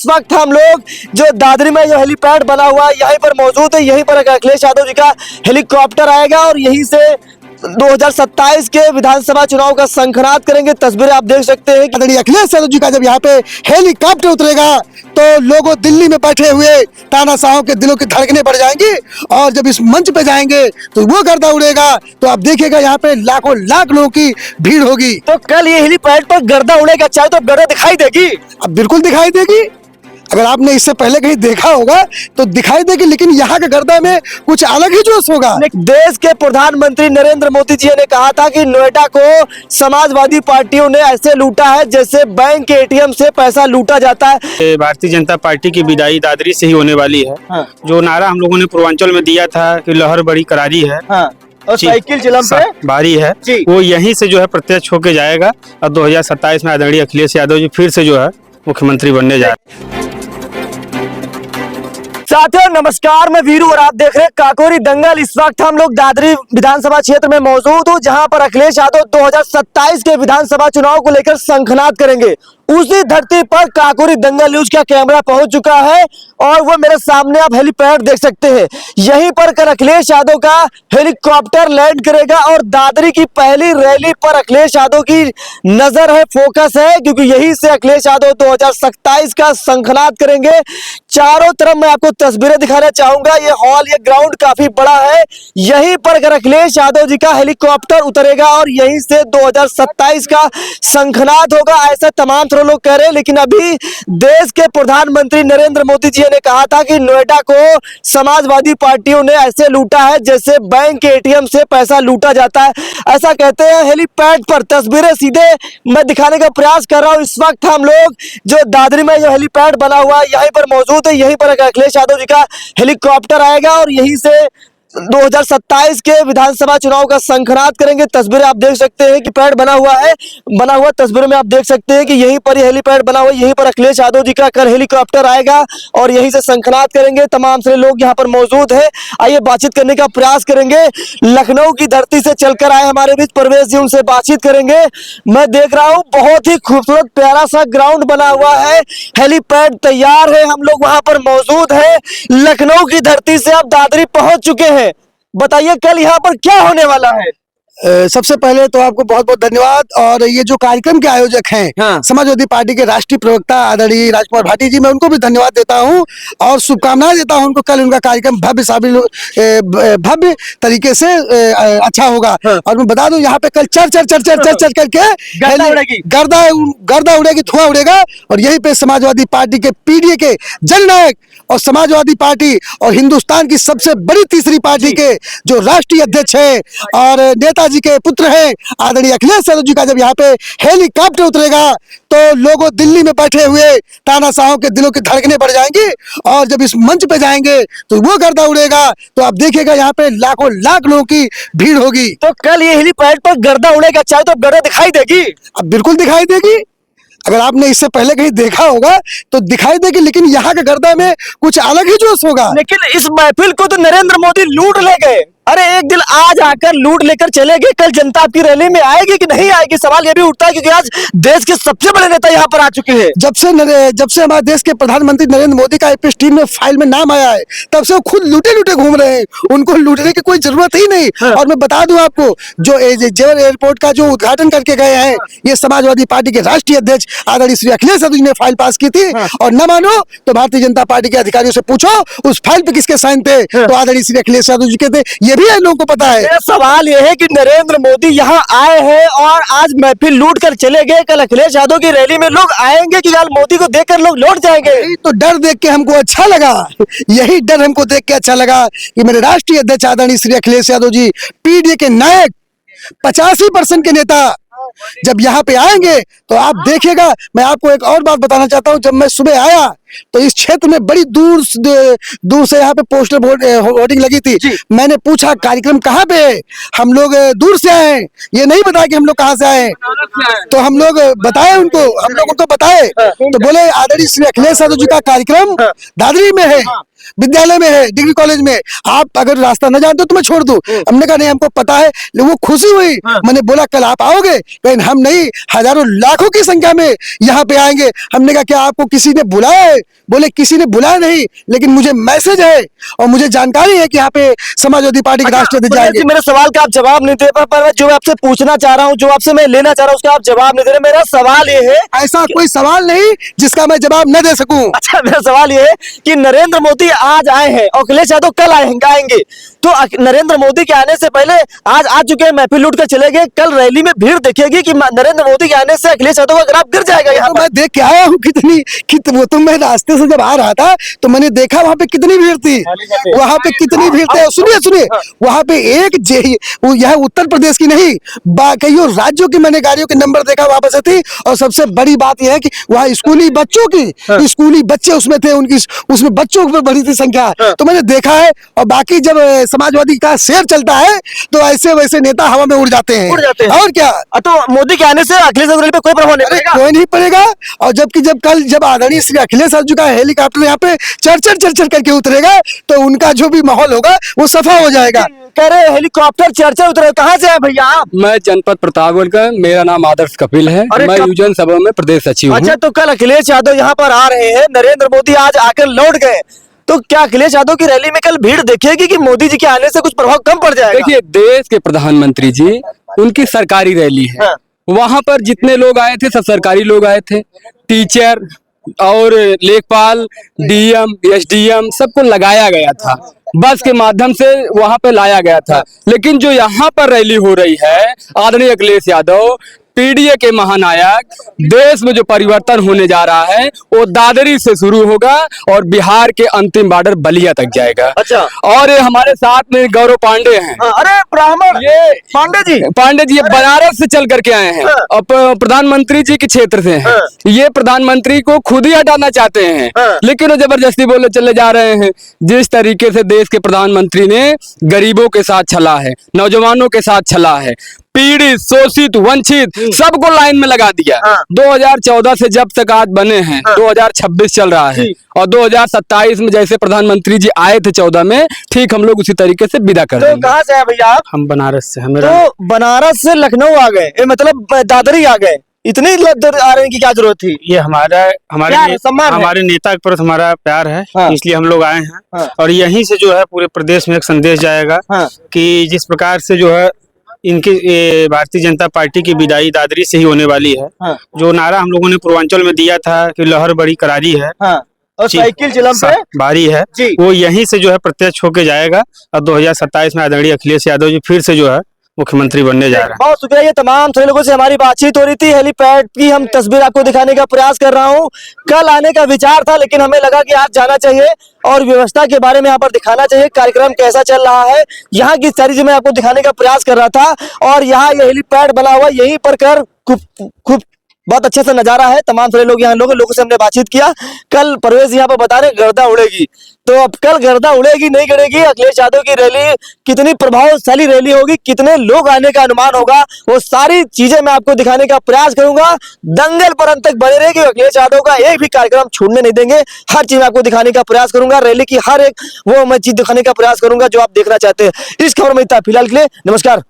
वक्त हम लोग जो दादरी में जो हेलीपैड बना हुआ है यहीं पर मौजूद है। यहीं पर अखिलेश यादव जी का हेलीकॉप्टर आएगा और यहीं से 2027 के विधानसभा चुनाव का शंखनाद करेंगे। तस्वीरें आप देख सकते हैं कि आदरणीय अखिलेश यादव जी का जब यहाँ पे हेलीकॉप्टर उतरेगा तो लोगों दिल्ली में बैठे हुए तानाशाहों के दिलों की धड़कनें बढ़ जाएंगी और जब इस मंच पे जाएंगे तो वो गर्दा उड़ेगा तो आप देखिएगा यहाँ पे लाखों लाख लोगों की भीड़ होगी। तो कल ये हेलीपैड पर गर्दा उड़ेगा, चाहे तो गर्दा दिखाई देगी। अब बिल्कुल दिखाई देगी, अगर आपने इससे पहले कहीं देखा होगा तो दिखाई देगी, लेकिन यहाँ के गर्दा में कुछ अलग ही जोश होगा। देश के प्रधानमंत्री नरेंद्र मोदी जी ने कहा था कि नोएडा को समाजवादी पार्टियों ने ऐसे लूटा है जैसे बैंक के एटीएम से पैसा लूटा जाता है। भारतीय जनता पार्टी की विदाई दादरी से ही होने वाली है। हाँ। जो नारा हम लोगों ने पूर्वांचल में दिया था कि लहर बड़ी करारी है। हाँ। और साइकिल चिलम पे भारी है, वो यहीं से जो है प्रत्यक्ष होके जाएगा और 2027 में आदरणीय अखिलेश यादव जी फिर से जो है मुख्यमंत्री बनने जा रहे हैं। साथियों नमस्कार, मैं वीरू और आप देख रहे हैं काकोरी दंगल। इस वक्त हम लोग दादरी विधानसभा क्षेत्र में मौजूद हूं जहां पर अखिलेश यादव 2027 के विधानसभा चुनाव को लेकर शंखनाद करेंगे। उसी धरती पर काकोरी दंगल न्यूज का कैमरा पहुंच चुका है और वो मेरे सामने आप हेलीपैड देख सकते हैं। यहीं पर कल अखिलेश यादव का हेलीकॉप्टर लैंड करेगा और दादरी की पहली रैली पर अखिलेश यादव की नजर है, फोकस है, क्योंकि यहीं से अखिलेश यादव 2027 का शंखनाद करेंगे। चारों तरफ मैं आपको तस्वीरें दिखाना चाहूंगा। ये हॉल, ये ग्राउंड काफी बड़ा है। यहीं पर अगर अखिलेश यादव जी का हेलीकॉप्टर उतरेगा और यहीं से 2027 का शंखनाद होगा, ऐसा तमाम लोग कह रहे हैं। लेकिन अभी देश के प्रधानमंत्री नरेंद्र मोदी जी ने कहा था कि नोएडा को समाजवादी पार्टियों ने ऐसे लूटा है जैसे बैंक के एटीएम से पैसा लूटा जाता है, ऐसा कहते हैं। हेलीपैड पर तस्वीरें सीधे मैं दिखाने का प्रयास कर रहा हूं। इस वक्त हम लोग जो दादरी में जो हेलीपैड बना हुआ है यहीं पर मौजूद है। यहीं पर अखिलेश यादव जी का हेलीकॉप्टर आएगा और यहीं से 2027 के विधानसभा चुनाव का शंखनाद करेंगे। तस्वीरें आप देख सकते हैं कि पैड बना हुआ तस्वीरों में आप देख सकते हैं कि यहीं पर ये हेलीपैड बना हुआ है। यहीं पर अखिलेश यादव जी का कल हेलीकॉप्टर आएगा और यहीं से शंखनाद करेंगे। तमाम सारे लोग यहाँ पर मौजूद हैं। आइए बातचीत करने का प्रयास करेंगे। लखनऊ की धरती से चलकर आए हमारे बीच परवेश जी, उनसे बातचीत करेंगे। मैं देख रहा हूँ बहुत ही खूबसूरत प्यारा सा ग्राउंड बना हुआ है, हेलीपैड तैयार है, हम लोग वहां पर मौजूद है। लखनऊ की धरती से आप दादरी पहुंच चुके हैं, बताइए कल यहाँ पर क्या होने वाला है? सबसे पहले तो आपको बहुत बहुत धन्यवाद। और ये जो कार्यक्रम के आयोजक हैं, हाँ। समाजवादी पार्टी के राष्ट्रीय प्रवक्ता आदरणीय राजकुमार भाटी जी, मैं उनको भी धन्यवाद देता हूं और शुभकामनाएं देता हूं उनको। कल उनका कार्यक्रम भव्य तरीके से अच्छा होगा। हाँ। और मैं बता दूं यहाँ पे कल चर करके गर्दा उड़ेगी, धुआं उड़ेगा और यहीं पे समाजवादी पार्टी के पीडीए के जननायक और समाजवादी पार्टी और हिंदुस्तान की सबसे बड़ी तीसरी पार्टी के जो राष्ट्रीय अध्यक्ष है और नेताजी के पुत्र हैं आदरणीय अखिलेश यादव जी का जब यहाँ पे हेलीकॉप्टर उतरेगा तो लोगों दिल्ली में बैठे हुए तानाशाहों के दिलों की धड़कनें बढ़ जाएंगी और जब इस मंच पे जाएंगे तो वो गर्दा उड़ेगा तो आप देखिएगा यहाँ पे लाखों लाख लोगों की भीड़ होगी। तो कल ये हेलीपैड पर गर्दा उड़ेगा, चाहे तो गर्दा दिखाई देगी। अब बिल्कुल दिखाई देगी, अगर आपने इससे पहले कहीं देखा होगा तो दिखाई देगी, लेकिन यहाँ के गर्दा में कुछ अलग ही जोश होगा। लेकिन इस महफिल को तो नरेंद्र मोदी लूट ले गए। अरे एक दिन आज आकर लूट लेकर चले गए, कल जनता आपकी रैली में आएगी कि नहीं आएगी, सवाल ये भी उठता है क्योंकि आज देश के सबसे बड़े नेता यहाँ पर आ चुके हैं। जब से हमारे देश के प्रधानमंत्री नरेंद्र मोदी का एपीएस टीम में फाइल में नाम आया है तब से वो खुद लूटे घूम रहे हैं, उनको लूटने की कोई जरूरत ही नहीं। हाँ। और मैं बता दूं आपको, जो जेवर एयरपोर्ट का जो उद्घाटन करके गए हैं ये समाजवादी पार्टी के राष्ट्रीय अध्यक्ष आदरणीय श्री अखिलेश यादव जी ने फाइल पास की थी। हाँ। और न मानो तो भारतीय जनता पार्टी के अधिकारियों से पूछो उस फाइल पे किसके साइन थे। हाँ। तो आदरणीय श्री अखिलेश यादव जी के थे, ये भी लोगों को पता है। सवाल यह है कि नरेंद्र मोदी यहाँ आए हैं और आज महफिल लूट कर चले गए, कल अखिलेश यादव की रैली में लोग आएंगे कि कल मोदी को देखकर लोग लौट जाएंगे। तो डर देख के हमको अच्छा लगा, यही डर हमको देख के अच्छा लगा कि मेरे राष्ट्रीय अध्यक्ष आदरणीय श्री अखिलेश यादव जी, पीडीए के नायक, 85% के नेता जब यहाँ पे आएंगे तो आप देखिएगा। मैं आपको एक और बात बताना चाहता हूँ, जब मैं सुबह आया तो इस क्षेत्र में बड़ी दूर से यहाँ पे पोस्टर होर्डिंग लगी थी। मैंने पूछा कार्यक्रम कहाँ पे है, हम लोग दूर से आए, ये नहीं बताया कि हम लोग कहाँ से आए। तो हम लोग बताए उनको, हम लोग उनको बताए तो बोले आदरणीय श्री अखिलेश यादव जी का कार्यक्रम दादरी में है। विद्यालय में है, डिग्री कॉलेज में। आप अगर रास्ता न जानते हो तो मैं छोड़ दूं। हमने कहा नहीं, हमको पता है। लेकिन वो खुशी हुई। मैंने बोला कल आप आओगे? लेकिन हम नहीं, हजारों लाखों की संख्या में यहाँ पे आएंगे। हमने कहा क्या आपको किसी ने बुलाया है? बोले किसी ने बुलाया नहीं, लेकिन मुझे मैसेज है और मुझे जानकारी है कि यहाँ पे समाजवादी पार्टी के राष्ट्रीय अध्यक्ष जाएंगे। मेरे सवाल का आप जवाब नहीं दे पर जो मैं आपसे पूछना चाह रहा हूँ, जो आपसे मैं लेना चाह रहा हूँ, उसका आप जवाब नहीं दे रहे। मेरा सवाल ये है, ऐसा कोई सवाल नहीं जिसका मैं जवाब न दे सकूं। अच्छा मेरा सवाल ये है कि नरेंद्र मोदी आज आए हैं और अखिलेश यादव कल आएंगे, तो नरेंद्र मोदी के आने से पहले आज आ चुके हैं, महफिल लूट कर चले गए, कल रैली में भीड़ देखेगी कि नरेंद्र मोदी के आने से अखिलेश यादव का ग्राफ गिर जाएगा। यहाँ तो मैं देख के आया हूँ वो तो मैं रास्ते से जब आ रहा था तो मैंने देखा वहां पे कितनी भीड़ थी, वहां पे कितनी भीड़ थी। सुनिए वहां पे यह उत्तर प्रदेश की नहीं, कईयों राज्यों की मैंने गाड़ियों के नंबर देखा वहां पर थी। और सबसे बड़ी बात यह है कि वहाँ स्कूली बच्चों की, स्कूली बच्चे उसमें थे, उनकी उसमें बच्चों पर बड़ी थी संख्या, तो मैंने देखा है। और बाकी जब समाजवादी का शेर चलता है तो ऐसे वैसे नेता हवा में उड़ जाते हैं। और क्या, तो मोदी के आने से अखिलेश यादव पे कोई प्रभाव नहीं पड़ेगा? कोई नहीं पड़ेगा। और जबकि जब आदरणीय श्री अखिलेश यादव का हेलीकॉप्टर यहाँ पे चर करके उतरेगा तो उनका जो भी माहौल होगा वो सफा हो जाएगा। कह रहे हेलीकॉप्टर चर्चा उतरे, कहाँ से है भैया आप? मैं जनपद प्रतापगढ़ का, मेरा नाम आदर्श कपिल है। मैं युवजन सभा में प्रदेश सचिव हूँ। अच्छा, तो कल अखिलेश यादव यहाँ पर आ रहे हैं, नरेंद्र मोदी आज आकर लौट गए, तो क्या अखिलेश यादव की रैली में कल भीड़ देखेगी कि मोदी जी के आने से कुछ प्रभाव कम पड़ जाएगा? देखिए, देश के प्रधानमंत्री जी, उनकी सरकारी रैली है। हाँ। वहां पर जितने लोग आए थे सब सरकारी लोग आए थे, टीचर और लेखपाल, डीएम, एसडीएम सबको लगाया गया था, बस के माध्यम से वहां पे लाया गया था। लेकिन जो यहाँ पर रैली हो रही है, आदरणीय अखिलेश यादव पीडीए के महानायक, देश में जो परिवर्तन होने जा रहा है वो दादरी से शुरू होगा और बिहार के अंतिम बॉर्डर बलिया तक जाएगा। अच्छा। और ये हमारे साथ में गौरव पांडे हैं। अरे ब्राह्मण, ये पांडे जी ये बनारस से चल करके आए हैं और प्रधानमंत्री जी के क्षेत्र से हैं। ये प्रधानमंत्री को खुद ही हटाना चाहते हैं, लेकिन वो जबरदस्ती बोले चले जा रहे हैं। जिस तरीके से देश के प्रधानमंत्री ने गरीबों के साथ छला है, नौजवानों के साथ छला है, पीड़ित, शोषित, वंचित सबको लाइन में लगा दिया। 2014 से जब तक आज बने हैं, 2026 चल रहा है और 2027 में जैसे प्रधानमंत्री जी आए थे 14 में, ठीक हम लोग उसी तरीके से विदा कर देंगे। तो कहाँ से है भैया आप? हम बनारस से। तो बनारस से लखनऊ आ गए, मतलब दादरी आ गए, इतनी दूर आने की क्या जरूरत थी? ये हमारे नेता के प्रति हमारा प्यार है, इसलिए हम लोग आए हैं। और यहीं से जो है पूरे प्रदेश में एक संदेश जाएगा कि जिस प्रकार से जो है इनकी भारतीय जनता पार्टी की विदाई दादरी से ही होने वाली है। जो नारा हम लोगों ने पूर्वांचल में दिया था कि लहर बड़ी करारी है और साइकिल चिलम पे भारी है, वो यहीं से जो है प्रत्यक्ष होके जाएगा। और 2027 में आदरणीय अखिलेश यादव जी फिर से जो है मुख्यमंत्री बनने जा रहा है। बहुत शुक्रिया। ये तमाम सभी लोगों से हमारी बातचीत हो रही थी। हेलीपैड की हम तस्वीर आपको दिखाने का प्रयास कर रहा हूँ। कल आने का विचार था, लेकिन हमें लगा कि आज जाना चाहिए और व्यवस्था के बारे में यहाँ पर दिखाना चाहिए, कार्यक्रम कैसा चल रहा है, यहाँ की सारी चीजें मैं आपको दिखाने का प्रयास कर रहा था। और यहाँ ये हेलीपैड बना हुआ, यहीं पर कर खूब बहुत अच्छे से नजारा है। तमाम सारे लोग यहाँ लोगों से हमने बातचीत किया। कल परवेज यहाँ पर बता रहे गर्दा उड़ेगी, तो अब कल गर्दा उड़ेगी नहीं गिरेगी। अखिलेश यादव की रैली कितनी प्रभावशाली रैली होगी, कितने लोग आने का अनुमान होगा, वो सारी चीजें मैं आपको दिखाने का प्रयास करूंगा। दंगल पर अंत तक बने रहेगी। अखिलेश यादव का एक भी कार्यक्रम छूटने नहीं देंगे, हर चीज आपको दिखाने का प्रयास करूंगा। रैली की हर एक वो मैं चीज दिखाने का प्रयास करूंगा जो आप देखना चाहते हैं। इस खबर में इतना, फिलहाल के लिए नमस्कार।